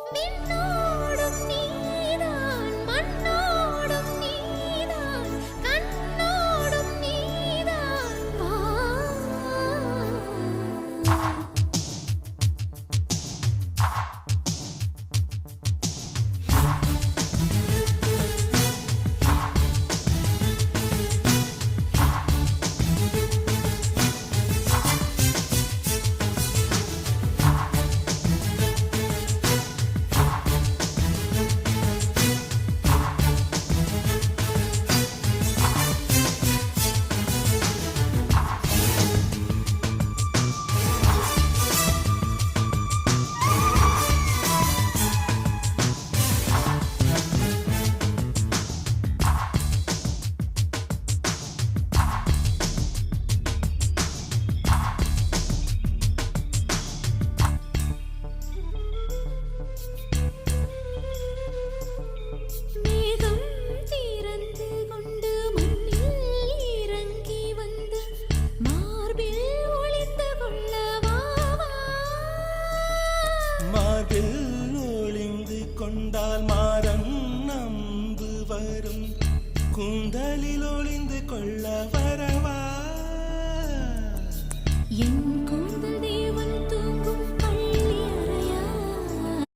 விண்ணோடும் நீதான் மண்ணோடும் நீதான் கண்ணோடும் நீதான் வா மேகம் திறந்து கொண்டு மண்ணில் இறங்கி வந்து மார்பில் ஒளிந்து கொள்ளவா மார்பில் ஒளிந்து கொண்டால் மாறம் நம்பு வரும் கூந்தலில் ஒளிந்து கொள்ள